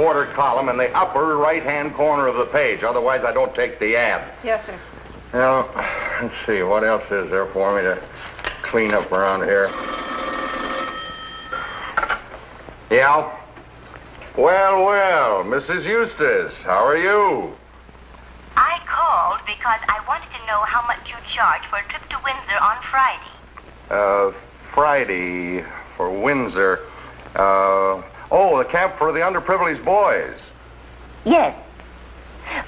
quarter column in the upper right-hand corner of the page. Otherwise, I don't take the ad. Yes, sir. Now, let's see, what else is there for me to clean up around here? Yeah? Well, Mrs. Eustace, how are you? I called because I wanted to know how much you charge for a trip to Windsor on Friday. Friday for Windsor. The camp for the underprivileged boys. Yes.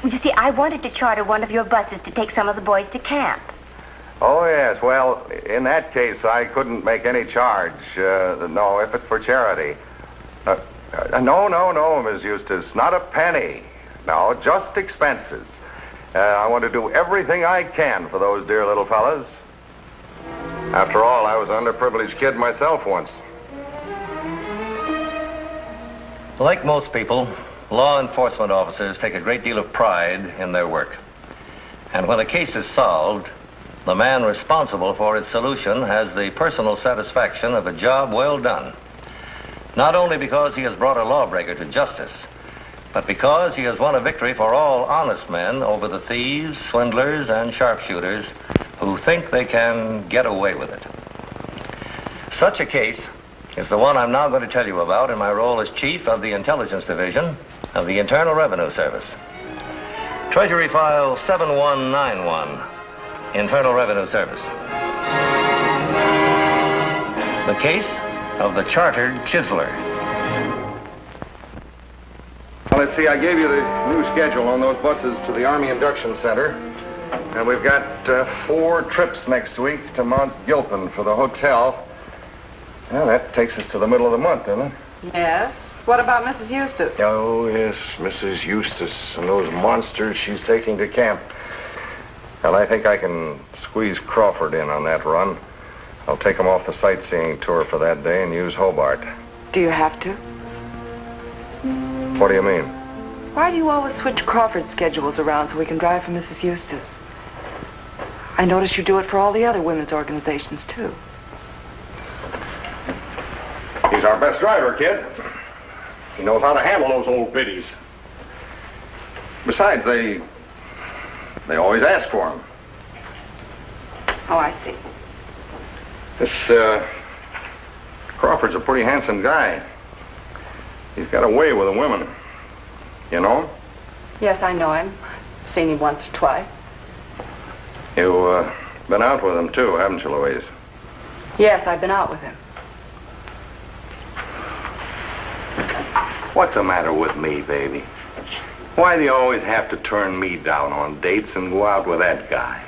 You see, I wanted to charter one of your buses to take some of the boys to camp. Oh, yes. Well, in that case, I couldn't make any charge. No, if it's for charity. No, Ms. Eustace. Not a penny. No, just expenses. I want to do everything I can for those dear little fellas. After all, I was an underprivileged kid myself once. Like most people, law enforcement officers take a great deal of pride in their work. And when a case is solved, the man responsible for its solution has the personal satisfaction of a job well done. Not only because he has brought a lawbreaker to justice, but because he has won a victory for all honest men over the thieves, swindlers, and sharpshooters who think they can get away with it. Such a case is the one I'm now going to tell you about in my role as Chief of the Intelligence Division of the Internal Revenue Service. Treasury File 7191, Internal Revenue Service. The case of the chartered Chiseler. Well, let's see, I gave you the new schedule on those buses to the Army Induction Center. And we've got 4 trips next week to Mount Gilpin for the hotel. Well, that takes us to the middle of the month, doesn't it? Yes. What about Mrs. Eustace? Oh, yes, Mrs. Eustace and those monsters she's taking to camp. Well, I think I can squeeze Crawford in on that run. I'll take him off the sightseeing tour for that day and use Hobart. Do you have to? What do you mean? Why do you always switch Crawford's schedules around so we can drive for Mrs. Eustace? I notice you do it for all the other women's organizations, too. He's our best driver, kid. He knows how to handle those old biddies. Besides, they always ask for him. Oh, I see. This, Crawford's a pretty handsome guy. He's got a way with the women. You know him? Yes, I know him. I've seen him once or twice. You've been out with him, too, haven't you, Louise? Yes, I've been out with him. What's the matter with me, baby? Why do you always have to turn me down on dates and go out with that guy?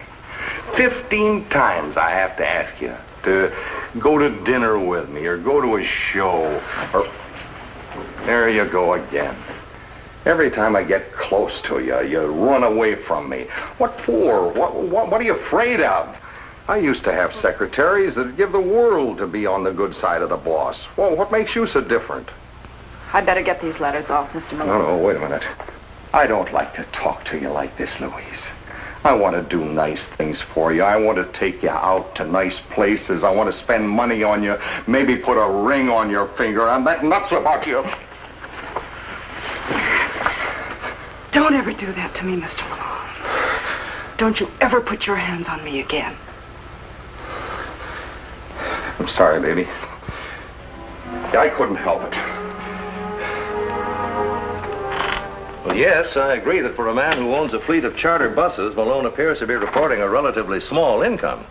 15 times I have to ask you to go to dinner with me or go to a show or... There you go again. Every time I get close to you, you run away from me. What for? What are you afraid of? I used to have secretaries that'd give the world to be on the good side of the boss. Well, what makes you so different? I'd better get these letters off, Mr. Miller. No, wait a minute. I don't like to talk to you like this, Louise. I want to do nice things for you. I want to take you out to nice places. I want to spend money on you, maybe put a ring on your finger. I'm that nuts about you. Don't ever do that to me, Mr. Lamont. Don't you ever put your hands on me again. I'm sorry, baby. I couldn't help it. Well, yes, I agree that for a man who owns a fleet of charter buses, Malone appears to be reporting a relatively small income.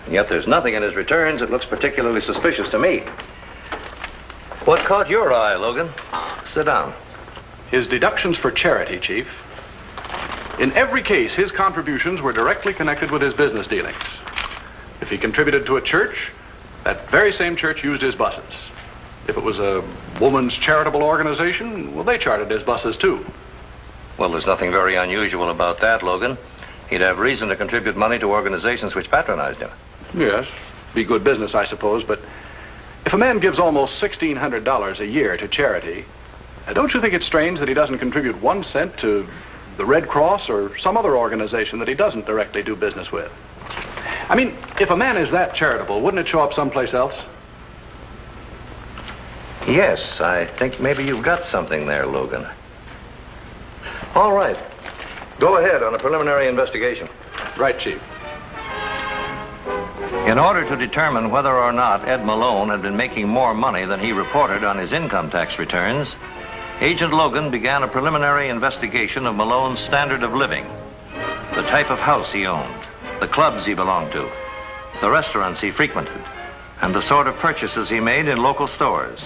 And yet there's nothing in his returns that looks particularly suspicious to me. What caught your eye, Logan? Sit down. His deductions for charity, Chief. In every case, his contributions were directly connected with his business dealings. If he contributed to a church, that very same church used his buses. If it was a woman's charitable organization, well, they chartered his buses, too. Well, there's nothing very unusual about that, Logan. He'd have reason to contribute money to organizations which patronized him. Yes, be good business, I suppose, but if a man gives almost $1,600 a year to charity, don't you think it's strange that he doesn't contribute 1 cent to the Red Cross or some other organization that he doesn't directly do business with? I mean, if a man is that charitable, wouldn't it show up someplace else? Yes, I think maybe you've got something there, Logan. All right. Go ahead on a preliminary investigation. Right, Chief. In order to determine whether or not Ed Malone had been making more money than he reported on his income tax returns, Agent Logan began a preliminary investigation of Malone's standard of living, the type of house he owned, the clubs he belonged to, the restaurants he frequented, and the sort of purchases he made in local stores.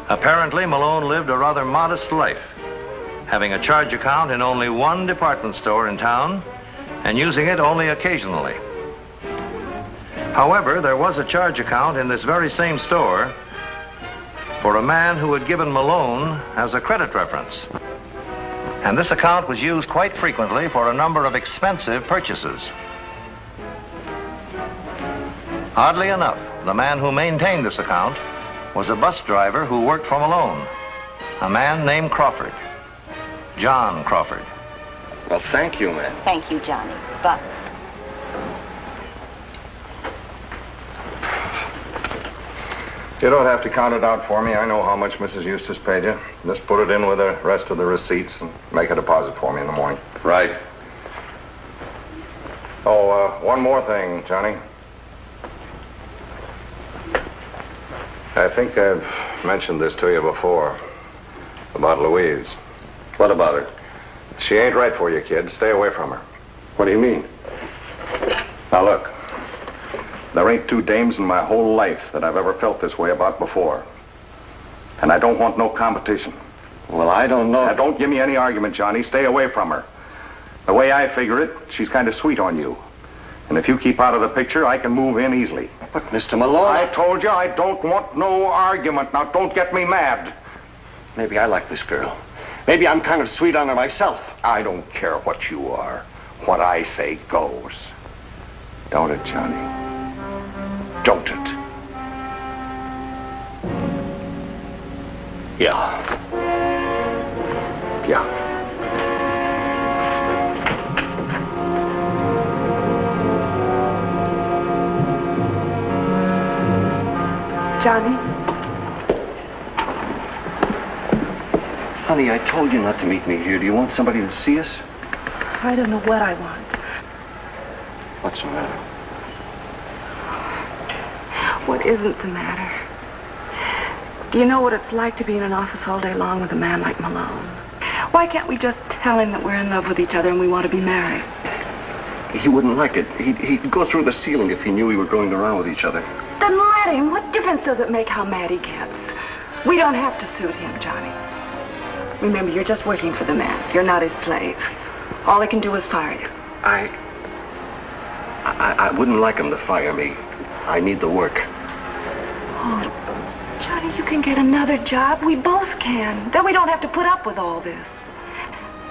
Apparently, Malone lived a rather modest life, having a charge account in only one department store in town and using it only occasionally. However, there was a charge account in this very same store for a man who had given Malone as a credit reference. And this account was used quite frequently for a number of expensive purchases. Oddly enough, the man who maintained this account was a bus driver who worked for Malone, a man named Crawford, John Crawford. Well, thank you, man. Thank you, Johnny. But You don't have to count it out for me. I know how much Mrs. Eustace paid you. Just put it in with the rest of the receipts and make a deposit for me in the morning. Right. Oh, one more thing, Johnny. I think I've mentioned this to you before, about Louise. What about her? She ain't right for you, kid. Stay away from her. What do you mean? Now, look. There ain't two dames in my whole life that I've ever felt this way about before. And I don't want no competition. Well, I don't know. Now, don't give me any argument, Johnny. Stay away from her. The way I figure it, she's kind of sweet on you. And if you keep out of the picture, I can move in easily. But, Mr. Malone... I told you I don't want no argument. Now, don't get me mad. Maybe I like this girl. Maybe I'm kind of sweet on her myself. I don't care what you are. What I say goes. Don't it, Johnny? Don't it? Yeah. Yeah. Johnny? Honey, I told you not to meet me here. Do you want somebody to see us? I don't know what I want. What's the matter? What isn't the matter? Do you know what it's like to be in an office all day long with a man like Malone? Why can't we just tell him that we're in love with each other and we want to be married? He wouldn't like it. He'd go through the ceiling if he knew we were going around with each other. Then let him. What difference does it make how mad he gets? We don't have to suit him, Johnny. Remember, you're just working for the man. You're not his slave. All he can do is fire you. I wouldn't like him to fire me. I need the work. Oh, Johnny, you can get another job. We both can. Then we don't have to put up with all this.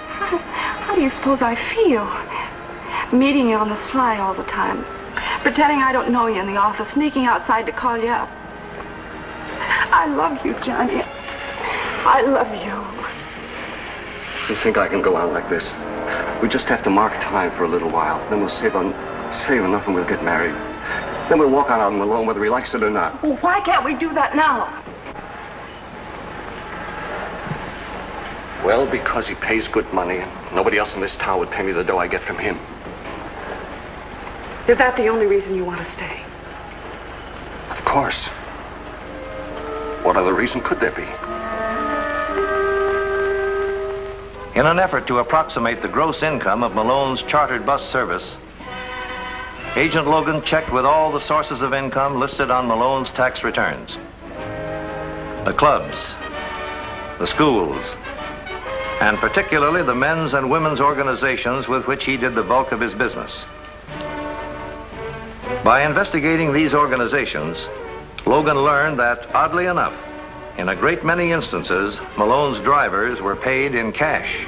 How do you suppose I feel? Meeting you on the sly all the time. Pretending I don't know you in the office. Sneaking outside to call you up. I love you, Johnny. I love you. You think I can go on like this? We just have to mark time for a little while. Then we'll save enough and we'll get married. Then we'll walk on out alone whether he likes it or not. Well, why can't we do that now? Well, because he pays good money and nobody else in this town would pay me the dough I get from him. Is that the only reason you want to stay? Of course. What other reason could there be? In an effort to approximate the gross income of Malone's chartered bus service, Agent Logan checked with all the sources of income listed on Malone's tax returns. The clubs, the schools, and particularly the men's and women's organizations with which he did the bulk of his business. By investigating these organizations, Logan learned that, oddly enough, in a great many instances, Malone's drivers were paid in cash.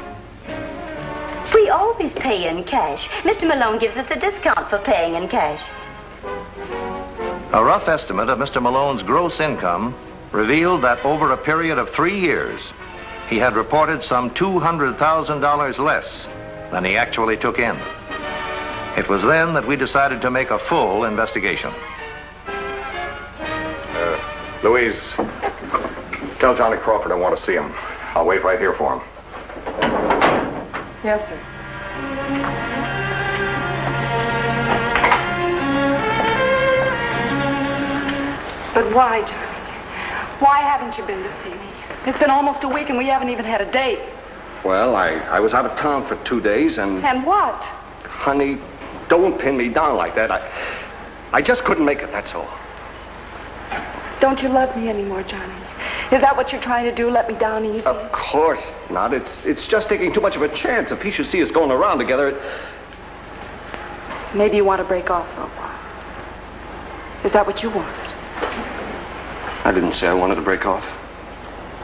We always pay in cash. Mr. Malone gives us a discount for paying in cash. A rough estimate of Mr. Malone's gross income revealed that over a period of 3 years, he had reported some $200,000 less than he actually took in. It was then that we decided to make a full investigation. Louise, Tell Johnny Crawford I want to see him. I'll wait right here for him. Yes, sir. But why, Johnny? Why haven't you been to see me? It's been almost a week and we haven't even had a date. Well, I was out of town for 2 days and... And what? Honey, don't pin me down like that. I just couldn't make it, that's all. Don't you love me anymore, Johnny? Is that what you're trying to do, let me down easy? Of course not. It's just taking too much of a chance. If he should see us going around together, Maybe you want to break off for a while. Is that what you want? I didn't say I wanted to break off.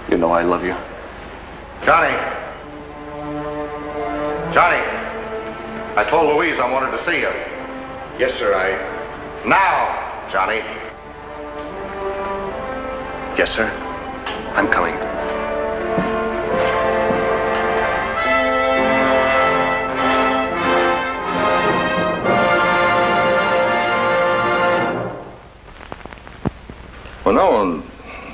You know I love you. Johnny! Johnny! I told Louise I wanted to see you. Yes, sir, Now, Johnny! Yes, sir. I'm coming. Well, no,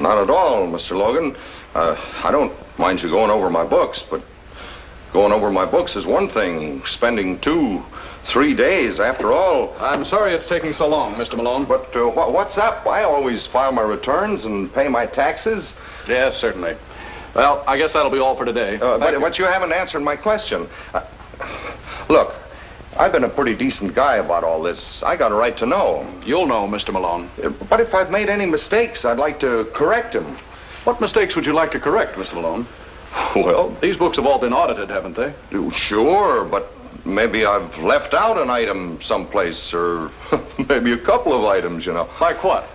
not at all, Mr. Logan. I don't mind you going over my books, but going over my books is one thing. Spending 2-3 days, after all. I'm sorry it's taking so long, Mr. Malone. But what's up? I always file my returns and pay my taxes. Yes, certainly. Well, I guess that'll be all for today. But you haven't answered my question. Look, I've been a pretty decent guy about all this. I got a right to know. You'll know, Mr. Malone. But if I've made any mistakes, I'd like to correct them. What mistakes would you like to correct, Mr. Malone? Well, These books have all been audited, haven't they? sure, but maybe I've left out an item someplace, or maybe a couple of items, you know. Like what?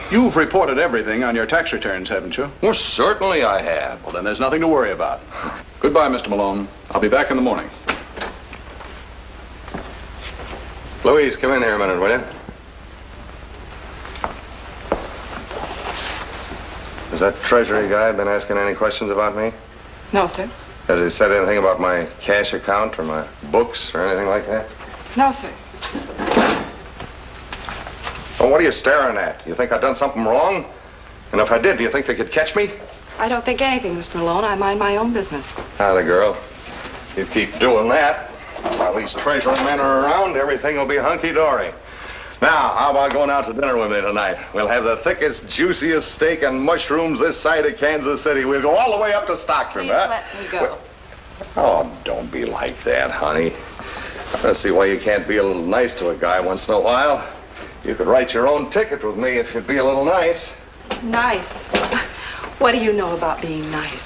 You've reported everything on your tax returns, haven't you? Well, certainly I have. Well, then there's nothing to worry about. Goodbye, Mr. Malone. I'll be back in the morning. Louise, come in here a minute, will you? Has that Treasury guy been asking any questions about me? No, sir. Has he said anything about my cash account or my books or anything like that? No, sir. Well, what are you staring at? You think I've done something wrong? And if I did, do you think they could catch me? I don't think anything, Mr. Malone. I mind my own business. Atta girl. You keep doing that, while these treasury men are around, everything will be hunky-dory. Now, how about going out to dinner with me tonight? We'll have the thickest, juiciest steak and mushrooms this side of Kansas City. We'll go all the way up to Stockton, Please huh? let me go. Oh, don't be like that, honey. I don't see why you can't be a little nice to a guy once in a while. You could write your own ticket with me if you'd be a little nice. Nice. What do you know about being nice?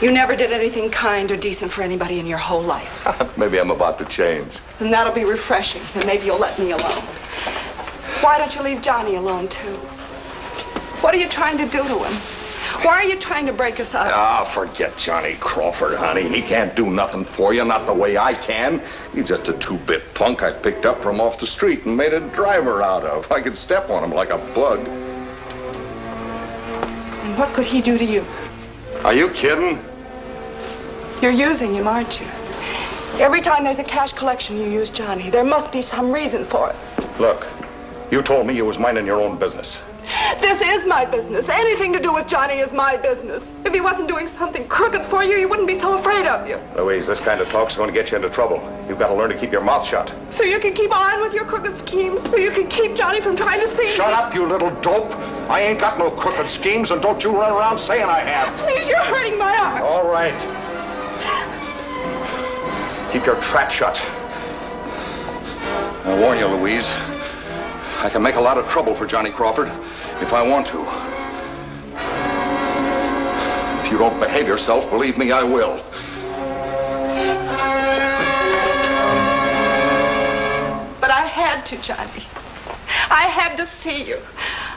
You never did anything kind or decent for anybody in your whole life. Maybe I'm about to change. And that'll be refreshing, and maybe you'll let me alone. Why don't you leave Johnny alone, too? What are you trying to do to him? Why are you trying to break us up? Ah, forget Johnny Crawford, honey. He can't do nothing for you, not the way I can. He's just a two-bit punk I picked up from off the street and made a driver out of. I could step on him like a bug. And what could he do to you? Are you kidding? You're using him, aren't you? Every time there's a cash collection, you use Johnny. There must be some reason for it. Look, you told me you was minding your own business. This is my business. Anything to do with Johnny is my business. If he wasn't doing something crooked for you, he wouldn't be so afraid of you. Louise, this kind of talk's going to get you into trouble. You've got to learn to keep your mouth shut. So you can keep on with your crooked schemes? So you can keep Johnny from trying to see me? Shut up, you little dope. I ain't got no crooked schemes, and don't you run around saying I have. Please, you're hurting my arm. All right. Keep your trap shut. I warn you, Louise. I can make a lot of trouble for Johnny Crawford if I want to. If you don't behave yourself, believe me, I will. But I had to, Johnny. I had to see you.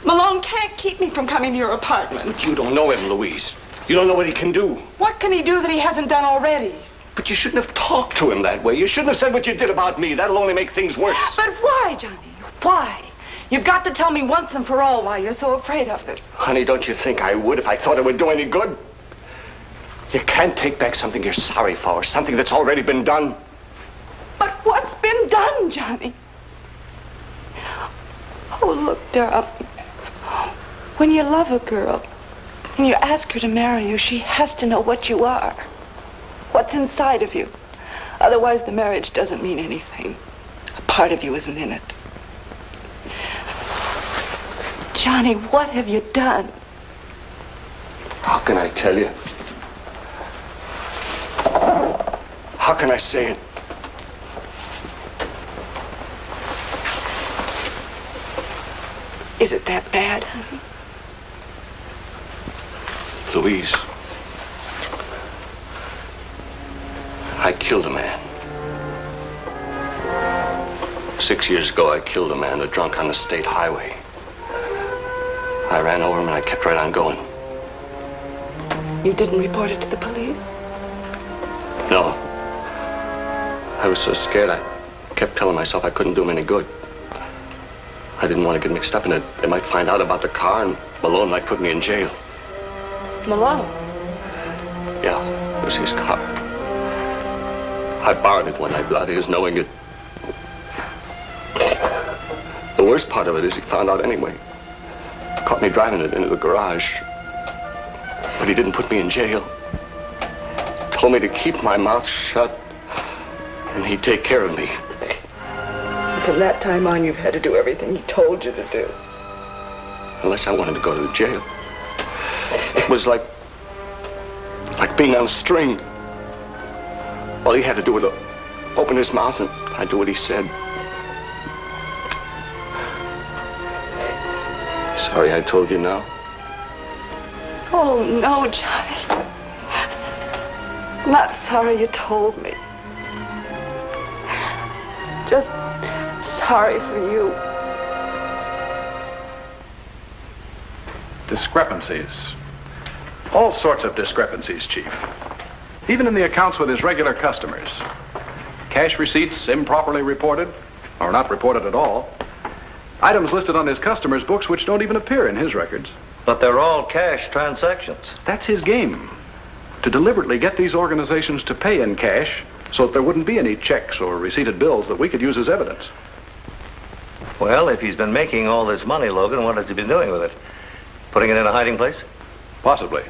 Malone can't keep me from coming to your apartment. But you don't know him, Louise. You don't know what he can do. What can he do that he hasn't done already? But you shouldn't have talked to him that way. You shouldn't have said what you did about me. That'll only make things worse. But why, Johnny? Why? You've got to tell me once and for all why you're so afraid of it. Honey, don't you think I would if I thought it would do any good? You can't take back something you're sorry for, something that's already been done. But what's been done, Johnny? Oh, look, darling. When you love a girl, When you ask her to marry you, she has to know what you are, what's inside of you. Otherwise, the marriage doesn't mean anything. A part of you isn't in it. Johnny, what have you done? How can I tell you? How can I say it? Is it that bad, honey? Louise, I killed a man. 6 years ago, I killed a man, a drunk on the state highway. I ran over him and I kept right on going. You didn't report it to the police? No. I was so scared, I kept telling myself I couldn't do him any good. I didn't want to get mixed up in it. They might find out about the car and Malone might put me in jail. Malone? Yeah, it was his car. I borrowed it one night without his knowing it. The worst part of it is he found out anyway. Caught me driving it into the garage. But he didn't put me in jail. Told me to keep my mouth shut and he'd take care of me. From that time on, you've had to do everything he told you to do. Unless I wanted to go to the jail. It was like being on a string. All he had to do was open his mouth and I'd do what he said. Sorry I told you now. Oh, no, Johnny. I'm not sorry you told me. Just sorry for you. Discrepancies. All sorts of discrepancies, Chief. Even in the accounts with his regular customers. Cash receipts improperly reported, or not reported at all. Items listed on his customers' books which don't even appear in his records. But they're all cash transactions. That's his game. To deliberately get these organizations to pay in cash so that there wouldn't be any checks or receipted bills that we could use as evidence. Well, if he's been making all this money, Logan, what has he been doing with it? Putting it in a hiding place? Possibly.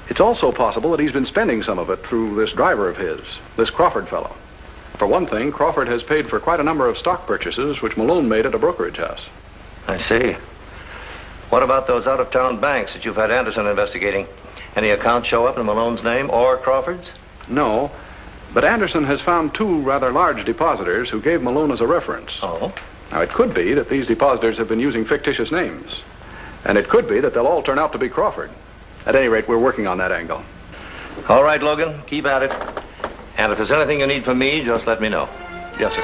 It's also possible that he's been spending some of it through this driver of his, this Crawford fellow. For one thing, Crawford has paid for quite a number of stock purchases which Malone made at a brokerage house. I see. What about those out-of-town banks that you've had Anderson investigating? Any accounts show up in Malone's name or Crawford's? No, but Anderson has found two rather large depositors who gave Malone as a reference. Oh? Now, it could be that these depositors have been using fictitious names. And it could be that they'll all turn out to be Crawford. At any rate, we're working on that angle. All right, Logan, keep at it. And if there's anything you need from me, just let me know. Yes, sir.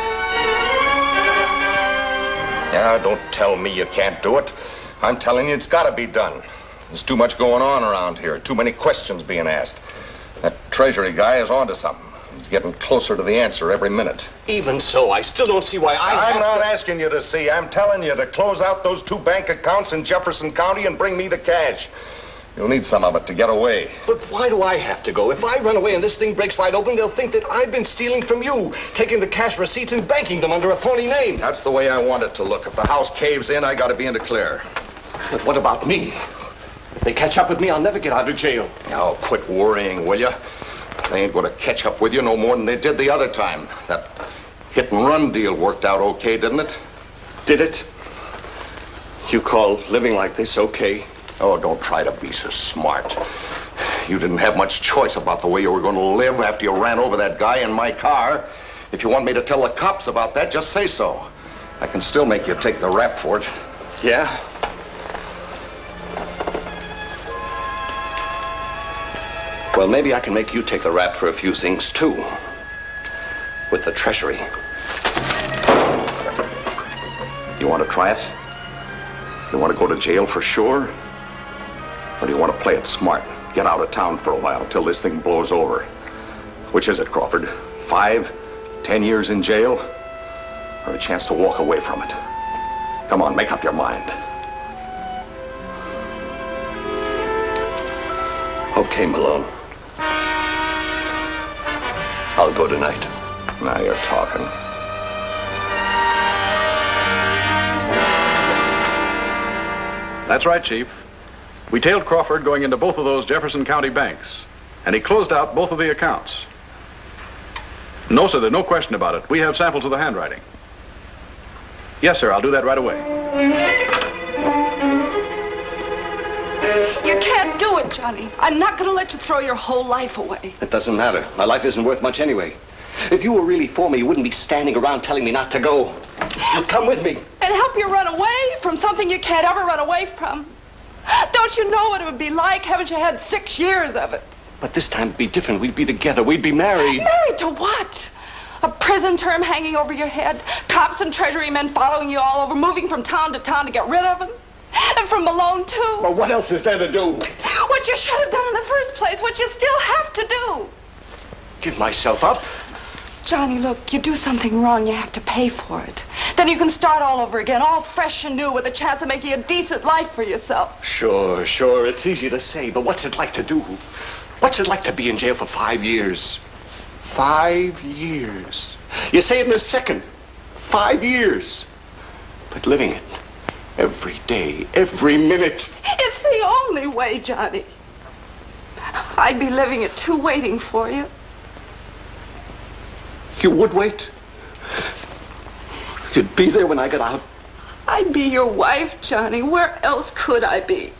Yeah, don't tell me you can't do it. I'm telling you, it's got to be done. There's too much going on around here. Too many questions being asked. That Treasury guy is onto something. He's getting closer to the answer every minute. Even so, I still don't see why I'm not asking you to see. I'm telling you to close out those 2 bank accounts in Jefferson County and bring me the cash. You'll need some of it to get away. But why do I have to go? If I run away and this thing breaks wide open, they'll think that I've been stealing from you, taking the cash receipts and banking them under a phony name. That's the way I want it to look. If the house caves in, I got to be in the clear. But what about me? If they catch up with me, I'll never get out of jail. Now, quit worrying, will you? They ain't going to catch up with you no more than they did the other time. That hit-and-run deal worked out okay, didn't it? Did it? You call living like this okay? Oh, don't try to be so smart. You didn't have much choice about the way you were going to live after you ran over that guy in my car. If you want me to tell the cops about that, just say so. I can still make you take the rap for it. Yeah? Well, maybe I can make you take the rap for a few things, too. With the Treasury. You want to try it? You want to go to jail for sure? Or do you want to play it smart? Get out of town for a while till this thing blows over. Which is it, Crawford? 5, 10 years in jail? Or a chance to walk away from it? Come on, make up your mind. Okay, Malone. I'll go tonight. Now you're talking. That's right, Chief. We tailed Crawford going into both of those Jefferson County banks, and he closed out both of the accounts. No, sir, there's no question about it. We have samples of the handwriting. Yes, sir, I'll do that right away. You can't do it, Johnny. I'm not going to let you throw your whole life away. It doesn't matter. My life isn't worth much anyway. If you were really for me, you wouldn't be standing around telling me not to go. You'd come with me. And help you run away from something you can't ever run away from. Don't you know what it would be like? Haven't you had 6 years of it? But this time it'd be different. We'd be together. We'd be married. Married to what? A prison term hanging over your head? Cops and Treasury men following you all over, moving from town to town to get rid of him? And from Malone, too? Well, what else is there to do? What you should have done in the first place, what you still have to do. Give myself up? Johnny, look, you do something wrong, you have to pay for it. Then you can start all over again, all fresh and new, with a chance of making a decent life for yourself. Sure. It's easy to say, but what's it like to do? What's it like to be in jail for 5 years? 5 years. You say it in a second. 5 years. But living it. Every day, every minute. It's the only way, Johnny. I'd be living it too, waiting for you. You would wait? You'd be there when I got out? I'd be your wife, Johnny. Where else could I be?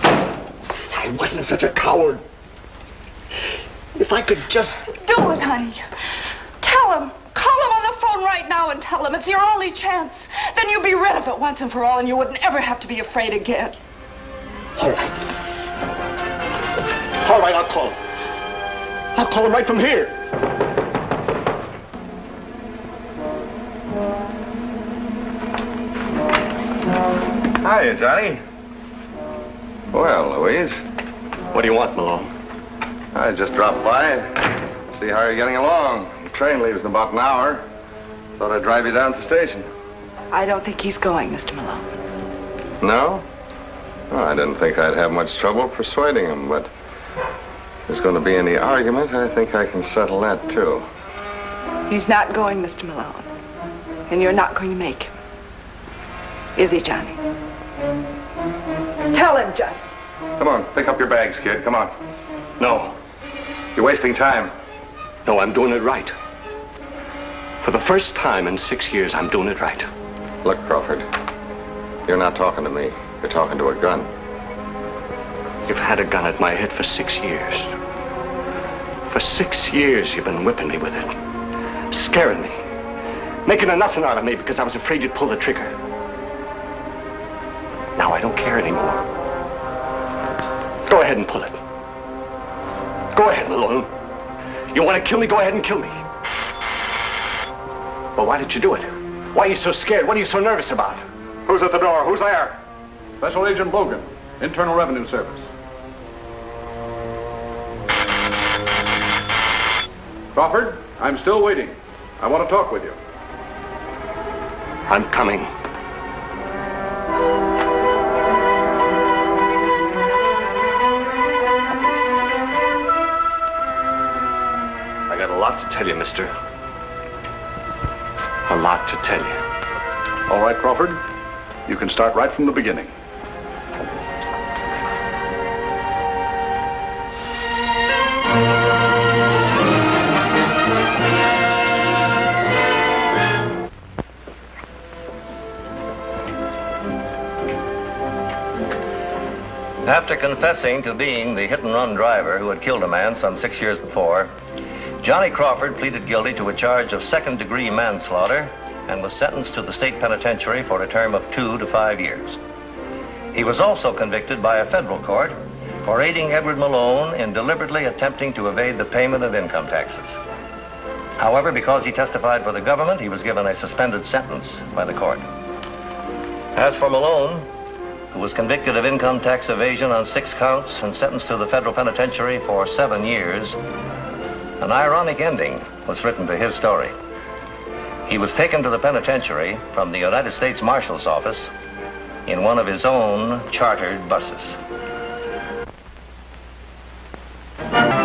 I wasn't such a coward. If I could just... Do it, honey. Tell him. Call him on the phone right now and tell him it's your only chance. Then you'll be rid of it once and for all, and you wouldn't ever have to be afraid again. All right. All right, I'll call him. I'll call him right from here. Hiya, Johnny. Well, Louise. What do you want, Malone? I just dropped by. See how you're getting along. The train leaves in about an hour. Thought I'd drive you down to the station. I don't think he's going, Mr. Malone. No? Well, I didn't think I'd have much trouble persuading him, but if there's going to be any argument, I think I can settle that, too. He's not going, Mr. Malone. And you're not going to make him. Is he, Johnny? Tell him, Johnny. Come on, pick up your bags, kid. Come on. No. You're wasting time. No, I'm doing it right. For the first time in 6 years, I'm doing it right. Look, Crawford, you're not talking to me. You're talking to a gun. You've had a gun at my head for 6 years. For 6 years, you've been whipping me with it. Scaring me. Making a nothing out of me because I was afraid you'd pull the trigger. Now I don't care anymore. Go ahead and pull it. Go ahead, Malone. You want to kill me? Go ahead and kill me. Well, why did you do it? Why are you so scared? What are you so nervous about? Who's at the door? Who's there? Special Agent Bogan, Internal Revenue Service. Crawford, I'm still waiting. I want to talk with you. I'm coming. I got a lot to tell you, mister. A lot to tell you. All right, Crawford. You can start right from the beginning. After confessing to being the hit-and-run driver who had killed a man some 6 years before, Johnny Crawford pleaded guilty to a charge of second-degree manslaughter and was sentenced to the state penitentiary for a term of 2 to 5 years. He was also convicted by a federal court for aiding Edward Malone in deliberately attempting to evade the payment of income taxes. However, because he testified for the government, he was given a suspended sentence by the court. As for Malone, who was convicted of income tax evasion on 6 counts and sentenced to the federal penitentiary for 7 years, an ironic ending was written to his story. He was taken to the penitentiary from the United States Marshal's office in one of his own chartered buses.